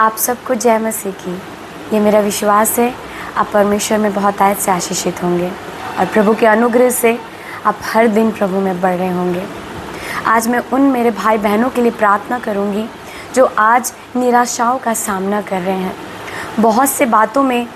आप सबको जय मसीह की। ये मेरा विश्वास है आप परमेश्वर में बहुत आयत से आशीषित होंगे और प्रभु के अनुग्रह से आप हर दिन प्रभु में बढ़ रहे होंगे। आज मैं उन मेरे भाई बहनों के लिए प्रार्थना करूंगी जो आज निराशाओं का सामना कर रहे हैं। बहुत से बातों में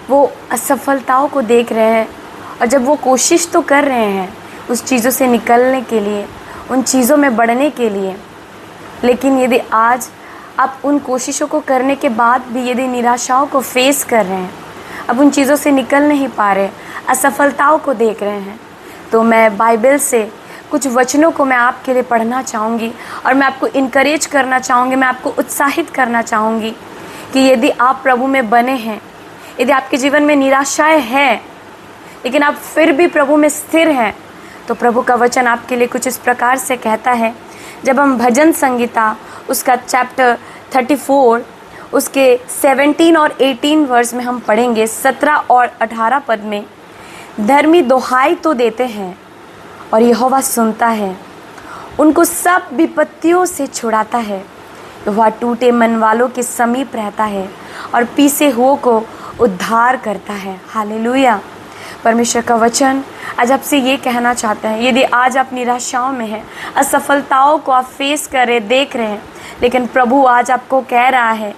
वो असफलताओं को देख रहे हैं और जब वो कोशिश तो कर रहे हैं उस चीज़ों से निकलने के लिए, उन चीज़ों में बढ़ने के लिए, लेकिन यदि आज आप उन कोशिशों को करने के बाद भी यदि निराशाओं को फेस कर रहे हैं, अब उन चीज़ों से निकल नहीं पा रहे, असफलताओं को देख रहे हैं, तो मैं बाइबल से कुछ वचनों को मैं आपके लिए पढ़ना चाहूँगी और मैं आपको इनकरेज करना चाहूँगी, मैं आपको उत्साहित करना चाहूँगी कि यदि आप प्रभु में बने हैं, यदि आपके जीवन में निराशाएं हैं लेकिन आप फिर भी प्रभु में स्थिर हैं, तो प्रभु का वचन आपके लिए कुछ इस प्रकार से कहता है। जब हम भजन संगीता उसका चैप्टर 34 उसके 17 और 18 वर्स में हम पढ़ेंगे, 17 और 18 पद में, धर्मी दुहाई तो देते हैं और यहोवा सुनता है, उनको सब विपत्तियों से छुड़ाता है, वह टूटे मन वालों के समीप रहता है और पीसे हुओं को उद्धार करता है। हालेलुया। परमेश्वर का वचन आज आपसे ये कहना चाहता है, यदि आज आप निराशाओं में हैं, असफलताओं को आप फेस कर रहे, देख रहे हैं, लेकिन प्रभु आज आपको कह रहा है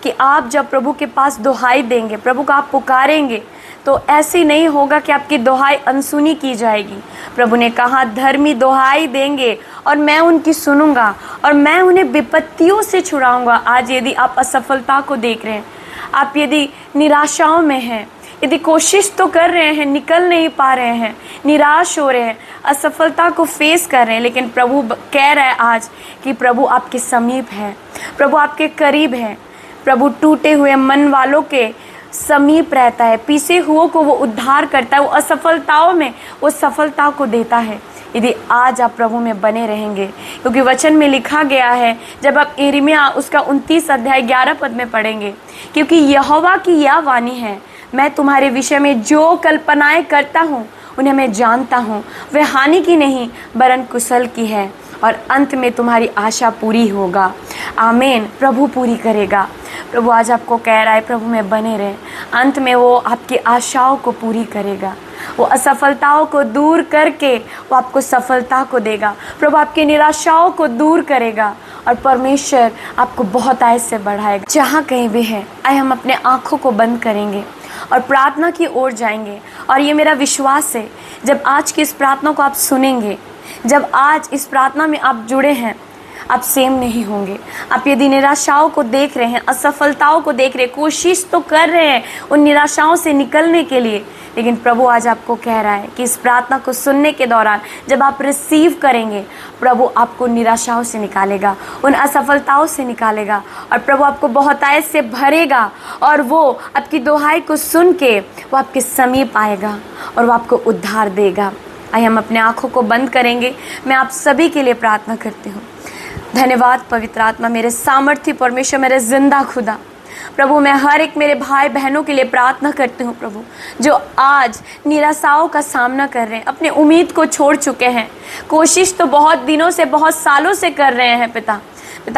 कि आप जब प्रभु के पास दुहाई देंगे, प्रभु को आप पुकारेंगे, तो ऐसी नहीं होगा कि आपकी दुहाई अनसुनी की जाएगी। प्रभु ने कहा धर्मी दुहाई देंगे और मैं उनकी सुनूंगा और मैं उन्हें विपत्तियों से छुड़ाऊंगा। आज यदि आप असफलता को देख रहे हैं, आप यदि निराशाओं में हैं, यदि कोशिश तो कर रहे हैं, निकल नहीं पा रहे हैं, निराश हो रहे हैं, असफलता को फेस कर रहे हैं, लेकिन प्रभु कह रहा है आज कि प्रभु आपके समीप है, प्रभु आपके करीब है, प्रभु टूटे हुए मन वालों के समीप रहता है, पीसे हुओं को वो उद्धार करता है, वो असफलताओं में वो सफलता को देता है। यदि आज आप प्रभु में बने रहेंगे, क्योंकि वचन में लिखा गया है, जब आप यिर्मयाह उसका 29 अध्याय 11 पद में पढ़ेंगे, क्योंकि यहोवा की यह वाणी है, मैं तुम्हारे विषय में जो कल्पनाएं करता हूँ उन्हें मैं जानता हूँ, वे हानि की नहीं वरन कुशल की है और अंत में तुम्हारी आशा पूरी होगा। आमीन। प्रभु पूरी करेगा। प्रभु आज आपको कह रहा है प्रभु में बने रहें, अंत में वो आपकी आशाओं को पूरी करेगा, वो असफलताओं को दूर करके वो आपको सफलता को देगा। प्रभु आपकी निराशाओं को दूर करेगा और परमेश्वर आपको बहुत आय से बढ़ाएगा। जहाँ कहीं भी है, आए हम अपने आँखों को बंद करेंगे और प्रार्थना की ओर जाएंगे। और ये मेरा विश्वास है, जब आज की इस प्रार्थना को आप सुनेंगे, जब आज इस प्रार्थना में आप जुड़े हैं, आप सेम नहीं होंगे। आप यदि निराशाओं को देख रहे हैं, असफलताओं को देख रहे हैं, कोशिश तो कर रहे हैं उन निराशाओं से निकलने के लिए, लेकिन प्रभु आज आपको कह रहा है कि इस प्रार्थना को सुनने के दौरान जब आप रिसीव करेंगे, प्रभु आपको निराशाओं से निकालेगा, उन असफलताओं से निकालेगा और प्रभु आपको बहुत आयत से भरेगा और वो आपकी दुहाई को सुन के वो आपके समीप आएगा और वो आपको उद्धार देगा। आइए हम अपने आँखों को बंद करेंगे। मैं आप सभी के लिए प्रार्थना करती हूँ। धन्यवाद पवित्र आत्मा, मेरे सामर्थ्य परमेश्वर, मेरे जिंदा खुदा। प्रभु मैं हर एक मेरे भाई बहनों के लिए प्रार्थना करती हूँ प्रभु, जो आज निराशाओं का सामना कर रहे हैं, अपने उम्मीद को छोड़ चुके हैं, कोशिश तो बहुत दिनों से, बहुत सालों से कर रहे हैं। पिता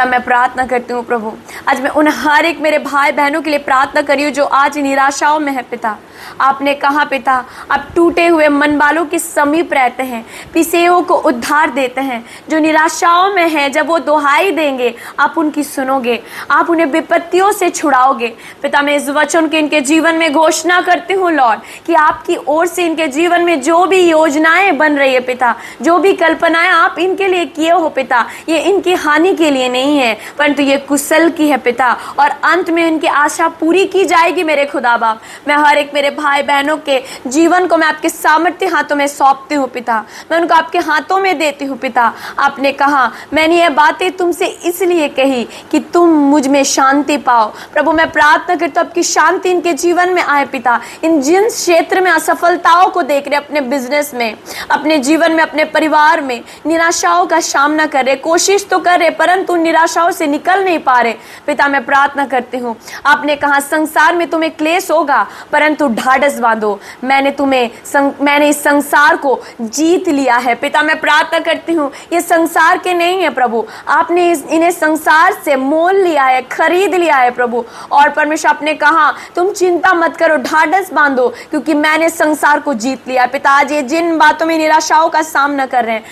मैं प्रार्थना करती हूँ प्रभु, आज मैं उन हर एक मेरे भाई बहनों के लिए प्रार्थना करी हूँ जो आज निराशाओं में है। पिता आपने कहा पिता, आप टूटे हुए मन वालों के समीप रहते हैं, पिसेओं को उद्धार देते हैं। जो निराशाओं में है, जब वो दुहाई देंगे आप उनकी सुनोगे, आप उन्हें विपत्तियों से छुड़ाओगे। पिता मैं इस वचन के इनके जीवन में घोषणा करती हूँ लॉर्ड, कि आपकी ओर से इनके जीवन में जो भी योजनाएं बन रही है पिता, जो भी कल्पनाएं आप इनके लिए किए हो पिता, ये इनकी हानि के लिए नहीं है परंतु ये कुशल की है पिता, और अंत में इनकी आशा पूरी की जाएगी। मेरे खुदा बाप, मैं हर एक मेरे भाई बहनों के जीवन को मैं आपके सामर्थ्य हाथों में सौंपती हूँ पिता, मैं उनको आपके हाथों में देती हूँ पिता। आपने कहा मैंने ये बातें तुमसे इसलिए कही कि तुम मुझ में शांति पाओ। प्रभु मैं प्रार्थना करती हूँ आपकी शांति इनके जीवन में आए पिता। इन जिन क्षेत्र में असफलताओं को देख रहे, अपने बिजनेस में, अपने जीवन में, अपने परिवार में निराशाओं का सामना कर रहे, कोशिश तो कर रहे परंतु निराशाओं से निकल नहीं पा रहे पिता, मैं प्रार्थना करती हूँ, आपने कहा संसार में तुम्हें क्लेश होगा परंतु ढाढ़स बांधो, मैंने इस संसार को जीत लिया है। पिता मैं प्रार्थना करती हूँ, ये संसार के नहीं है प्रभु, आपने इन्हें संसार से मोल लिया है, खरीद लिया है प्रभु। और परमेश्वर आपने कहा तुम चिंता मत करो, ढाढ़स बांधो क्योंकि मैंने संसार को जीत लिया। पिता आज ये जिन बातों में निराशाओं का सामना कर रहे हैं,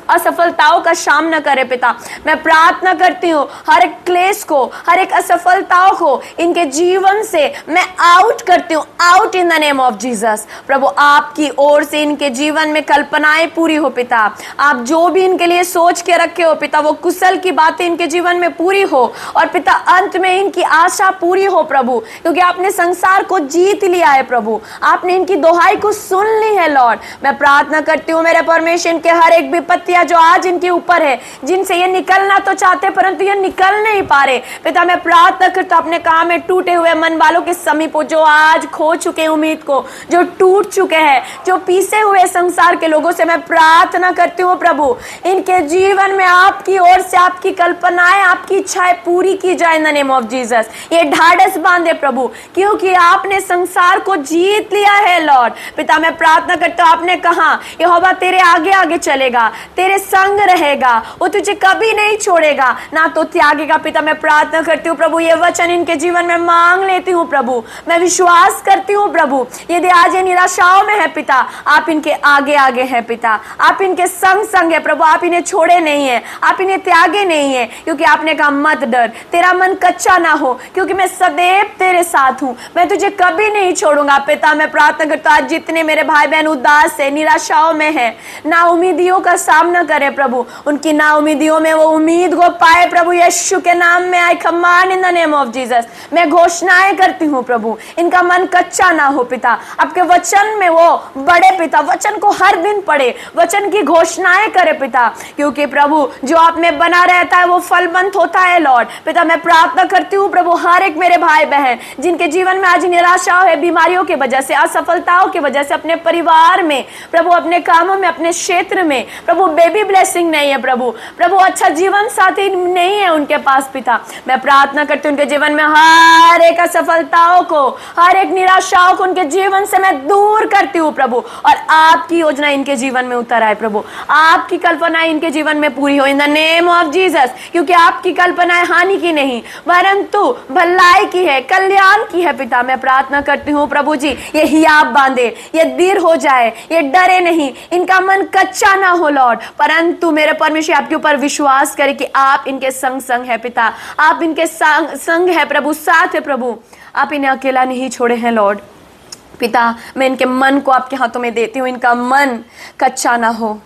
असफलताओं का सामना कर रहे पिता, मैं प्रार्थना करती हूँ हर एक क्लेश को, हर एक असफलताओं को इनके जीवन से मैं आउट करती हूँ, out in the name of Jesus. प्रभु आपकी ओर से इनके जीवन में कल्पनाएं पूरी हो पिता, आप जो भी इनके लिए सोच के रखे हो पिता, वो कुशल की बातें इनके जीवन में पूरी हो और पिता अंत में इनकी आशा पूरी हो प्रभु, क्योंकि आपने संसार को जीत लिया है प्रभु, आपने इनकी दोहाई को सुन ली है लॉर्ड। मैं प्रार्थना करती हूँ मेरे परमेश्वर, इनके हर एक विपत्तियां जो आज इनके ऊपर है, जिनसे ये निकलना तो चाहते परंतु ये निकल नहीं पा रहे पिता, मैं प्रार्थना करता हूँ अपने काम में टूटे हुए मन वालों के समीप हो, जो आज खो चुके उम्मीद को, जो टूट चुके हैं, जो पीसे हुए संसार के लोगों से मैं प्रार्थना करती हूँ प्रभु, इनके जीवन में आपकी ओर से आपकी कल्पनाएं, आपकी इच्छाएं पूरी की जाए इन द नेम ऑफ जीसस। ये ढाढ़स बांधे प्रभु, क्योंकि आपने संसार को जीत लिया है लॉर्ड। पिता मैं प्रार्थना करता हूँ, आपने कहा यहोवा तेरे आगे आगे चलेगा, तेरे संग रहेगा, वो तुझे कभी नहीं छोड़ेगा ना तो त्यागेगा। पिता मैं प्रार्थना करती हूँ प्रभु, ये वचन इनके जीवन में मांग लेती हूँ प्रभु, मैं विश्वास करती हूँ प्रभु, यदि आज ये निराशाओं में है पिता, आप इनके आगे आगे हैं पिता, आप इनके संग संग है प्रभु, आप इन्हें छोड़े नहीं है, आप इन्हें त्यागे नहीं है, क्योंकि आपने कहा मत डर, तेरा मन कच्चा ना हो, क्योंकि मैं सदैव तेरे साथ हूँ, मैं तुझे कभी नहीं छोड़ूंगा। पिता मैं प्रार्थना करता हूँ आज जितने मेरे भाई बहन उदास है, निराशाओं में है, ना उम्मीदियों का सामना करे प्रभु, उनकी ना उम्मीदियों में वो उम्मीद को पाए प्रभु, यीशु के नाम में आई command in the name of Jesus. मैं घोषणाएं करती हूँ प्रभु, इनका मन कच्चा ना हो पिता, आपके वचन में वो बड़े पिता, वचन को हर दिन पढ़े, वचन की घोषणाएं करे पिता, क्योंकि प्रभु जो आप में बना रहता है वो फलवंत होता है लॉर्ड। पिता मैं प्रार्थना करती हूँ प्रभु, हर एक मेरे भाई बहन जिनके जीवन में आज निराशा है, बीमारियों की वजह से, असफलताओं की वजह से, अपने परिवार में प्रभु, अपने कामों में, अपने क्षेत्र में प्रभु, बेबी ब्लेसिंग नहीं है प्रभु, अच्छा जीवन साथी नहीं है उनके पास पिता, मैं प्रार्थना करती हूँ उनके जीवन में हर एक असफलताओं को, हर एक निराशाओं को उनके जीवन से मैं दूर करती हूँ प्रभु, और आपकी योजना इनके जीवन में उतर आए प्रभु, आपकी कल्पनाएं इनके जीवन में पूरी हो इन द नेम ऑफ जीसस, क्योंकि आपकी कल्पनाएं हानि की नहीं परंतु भलाई की है, कल्याण की है। पिता मैं प्रार्थना करती हूँ प्रभु जी, ये हियाब बांधे, ये दीर हो जाए, ये डरे नहीं, इनका मन कच्चा ना हो लॉर्ड, परंतु मेरे परमेश्वर आपके ऊपर विश्वास करे कि आप इनके संग संग है पिता, आप इनके संग है प्रभु, साथ है प्रभु, आप इन्हें अकेला नहीं छोड़े हैं लॉर्ड। पिता मैं इनके मन को आपके हाथों में देती हूँ, इनका मन कच्चा ना हो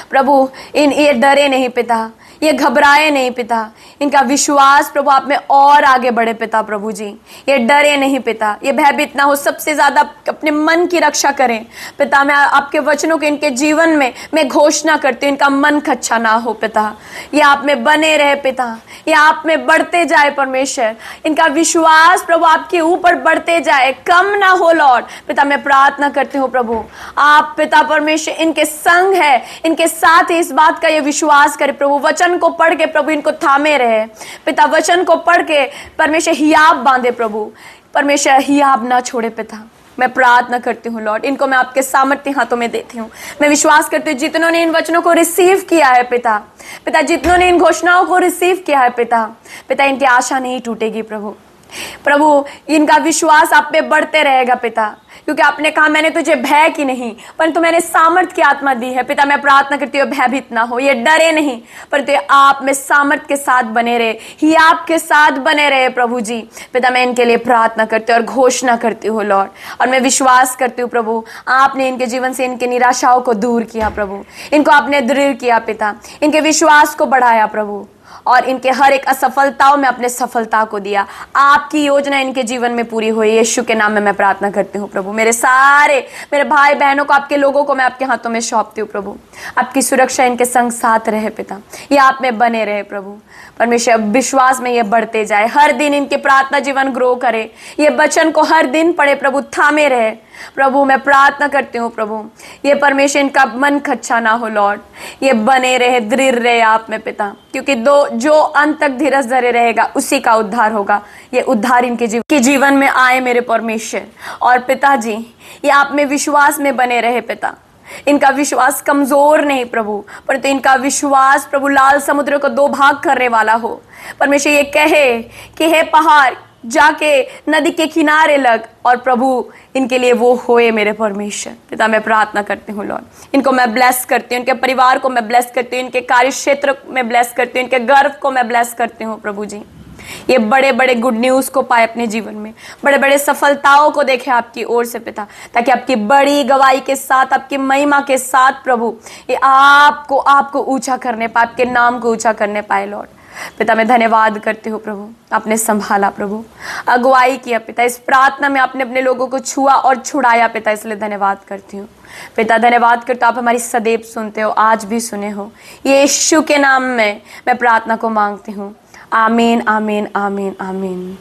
प्रभु, ये डरे नहीं पिता, ये घबराए नहीं पिता, इनका विश्वास प्रभु आप में और आगे बढ़े पिता प्रभु जी, ये डरे नहीं पिता, ये भयभीत ना हो, सबसे ज्यादा अपने मन की रक्षा करें पिता। मैं आपके वचनों के इनके जीवन में मैं घोषणा करती हूँ, इनका मन कच्चा ना हो पिता, ये आप में बने रहे पिता, ये आप में बढ़ते जाए परमेश्वर, इनका विश्वास प्रभु आपके ऊपर बढ़ते जाए, कम ना हो लॉर्ड। पिता मैं प्रार्थना करती हूँ प्रभु, आप पिता परमेश्वर इनके संग है, इनके साथ इस बात का ये विश्वास करे प्रभु, वचन को पढ़ के प्रभु इनको थामे रहे पिता, वचन को पढ़ के परमेश्वर हियाब बांधे प्रभु, परमेश्वर हियाब ना छोड़े पिता। मैं प्रार्थना करती हूँ लॉर्ड, इनको मैं आपके सामर्थ्य हाथों में देती हूँ। मैं विश्वास करती हूँ जितनों ने इन वचनों को रिसीव किया है पिता, जितनों ने इन घोषणाओं को रिसीव किया है पिता, इनकी आशा नहीं टूटेगी प्रभु, इनका विश्वास आप पे बढ़ते रहेगा पिता, क्योंकि आपने कहा मैंने तुझे भय की नहीं परंतु मैंने सामर्थ की आत्मा दी है पिता। मैं प्रार्थना करती हूँ भयभीत ना हो, ये डरे नहीं परंतु आप में सामर्थ के साथ बने रहे, ही आपके साथ बने रहे प्रभु जी। पिता मैं इनके लिए प्रार्थना करती हूँ और घोषणा करती हूँ लॉर्ड, और मैं विश्वास करती हूँ प्रभु आपने इनके जीवन से इनके निराशाओं को दूर किया प्रभु, इनको आपने दृढ़ किया पिता, इनके विश्वास को बढ़ाया प्रभु, और इनके हर एक असफलताओं में अपने सफलता को दिया। आपकी योजना इनके जीवन में पूरी हुई, यीशु के नाम में मैं प्रार्थना करती हूँ प्रभु। मेरे भाई बहनों को, आपके लोगों को मैं आपके हाथों में सौंपती हूँ प्रभु, आपकी सुरक्षा इनके संग साथ रहे पिता, ये आप में बने रहे प्रभु। परमेश्वर विश्वास में ये बढ़ते जाए, हर दिन इनके प्रार्थना जीवन ग्रो करे, ये वचन को हर दिन पढ़े प्रभु, थामे रहे प्रभु मैं प्रार्थना करती हूँ प्रभु, ये परमेश्वर इनका मन खच्चा ना हो लॉर्ड, ये बने रहे, दृढ़ रहे आप में पिता, क्योंकि जो अंत तक धीरज धरे रहेगा उसी का उद्धार होगा। ये उद्धार इनके जीवन में आए मेरे परमेश्वर। और पिताजी ये आप में विश्वास में बने रहे पिता, इनका विश्वास कमजोर नहीं प्रभु, परंतु इनका विश्वास प्रभु लाल समुद्र को दो भाग करने वाला हो। परमेश्वर ये कहे कि हे पहाड़ जाके नदी के किनारे लग, और प्रभु इनके लिए वो होए मेरे परमेश्वर। पिता मैं प्रार्थना करती हूँ लॉर्ड, इनको मैं ब्लेस करती हूँ, इनके परिवार को मैं ब्लेस करती हूँ, इनके कार्य क्षेत्र में ब्लेस करती हूँ, इनके गर्व को मैं ब्लेस करती हूँ प्रभु जी। ये बड़े बड़े गुड न्यूज़ को पाए अपने जीवन में, बड़े बड़े सफलताओं को देखे आपकी ओर से पिता, ताकि आपकी बड़ी गवाही के साथ, आपकी महिमा के साथ प्रभु ये आपको ऊंचा करने पाए, आपके नाम को ऊंचा करने पाए लॉर्ड। पिता मैं धन्यवाद करती हूँ प्रभु, आपने संभाला प्रभु, अगुवाई किया पिता, इस प्रार्थना में आपने अपने लोगों को छुआ और छुड़ाया पिता, इसलिए धन्यवाद करती हूँ पिता। धन्यवाद करते हो, आप हमारी सदैव सुनते हो, आज भी सुने हो। यीशु के नाम में मैं प्रार्थना को मांगती हूँ, आमीन आमीन आमीन आमीन।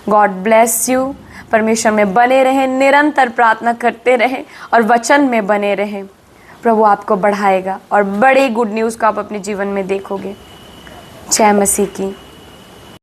God bless you. परमेश्वर में बने रहें, निरंतर प्रार्थना करते रहें और वचन में बने रहें। प्रभु आपको बढ़ाएगा और बड़े गुड न्यूज़ को आप अपने जीवन में देखोगे। जय मसीह की।